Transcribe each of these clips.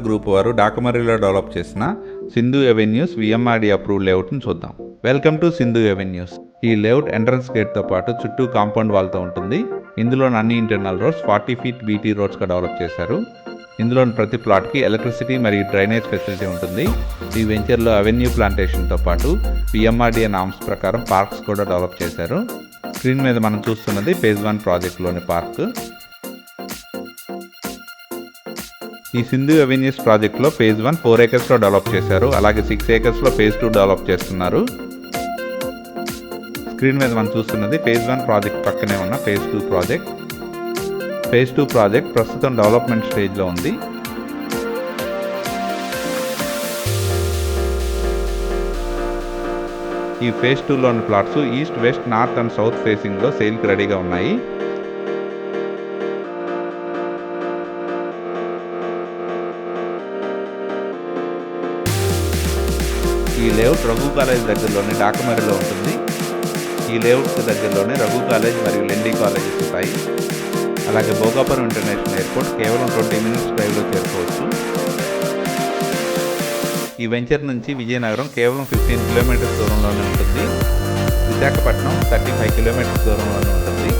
Group వారు డాకమర్రిలో develop చేసిన సింధు ఎవెన్యూస్ విఎంఆర్డి అప్రూవ్డ్ లేఅవుట్ని చూద్దాం. Welcome to Sindhu Avenues. ఈ లేఅవుట్ ఎంట్రన్స్ గేట్తో పాటు చుట్టూ కాంపౌండ్ వాల్తో ఉంటుంది. ఇందులోని అన్ని ఇంటర్నల్ రోడ్స్ 40 ఫీట్ బీటీ రోడ్స్గా డెవలప్ చేశారు. ఇందులోని ప్రతి ప్లాట్కి ఎలక్ట్రిసిటీ మరియు డ్రైనేజ్ ఫెసిలిటీ ఉంటుంది. ఈ వెంచర్లో అవెన్యూ ప్లాంటేషన్తో పాటు విఎంఆర్డిఏ నామ్స్ ప్రకారం పార్క్స్ కూడా డెవలప్ చేశారు. స్క్రీన్ మీద మనం చూస్తున్నది ఫేజ్ 1 ప్రాజెక్ట్లోని పార్క్. ఈ సింధు ఎవెన్యూస్ ప్రాజెక్ట్లో ఫేజ్ 1 4 ఏకర్స్లో డెవలప్ చేశారు. అలాగే 6 ఏకర్స్లో ఫేజ్ 2 డెవలప్ చేస్తున్నారు. స్క్రీన్ మీద మనం చూస్తున్నది ఫేజ్ 1 ప్రాజెక్ట్ పక్కనే ఉన్న ఫేజ్ 2 ప్రాజెక్ట్. ఫేజ్ 2 ప్రాజెక్ట్ ప్రస్తుతం డెవలప్మెంట్ స్టేజ్లో ఉంది. ఈ ఫేజ్ 2లోని plots east, west, north and south ఫేసింగ్లో సేల్కి రెడీగా ఉన్నాయి. ఈ లేఅవుట్ రఘు కాలేజ్ దగ్గరలోని డాకమర్రిలో ఉంటుంది. ఈ లేఅవుట్కి దగ్గరలోనే రఘు కాలేజ్ మరియు లెండి కాలేజెస్ ఉంటాయి. అలాగే భోగాపురం ఇంటర్నేషనల్ ఎయిర్పోర్ట్ కేవలం 20 మినిట్స్ డ్రైవ్లో చేరుకోవచ్చు. ఈ వెంచర్ నుంచి విజయనగరం కేవలం 15 కిలోమీటర్స్ దూరంలోనే ఉంటుంది. విశాఖపట్నం 35 కిలోమీటర్స్ దూరంలోనే ఉంటుంది.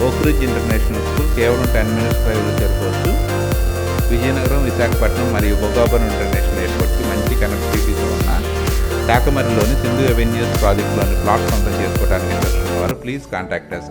ఓక్రిడ్జ్ ఇంటర్నేషనల్ స్కూల్ కేవలం 10 మినిట్స్ డ్రైవ్లో చేరుకోవచ్చు. విజయనగరం, విశాఖపట్నం మరియు భోగాపురం ఇంటర్నేషనల్ ఎయిర్పోర్ట్కి మంచి కనెక్టివిటీతో ఉన్న డాకమర్రిలోని సింధు ఎవెన్యూస్ ప్రాజెక్టులోని ప్లాట్ సొంతం చేసుకోవడానికి ఇంట్రెస్ట్ ఉన్నవారు ప్లీజ్ కాంటాక్ట్ us.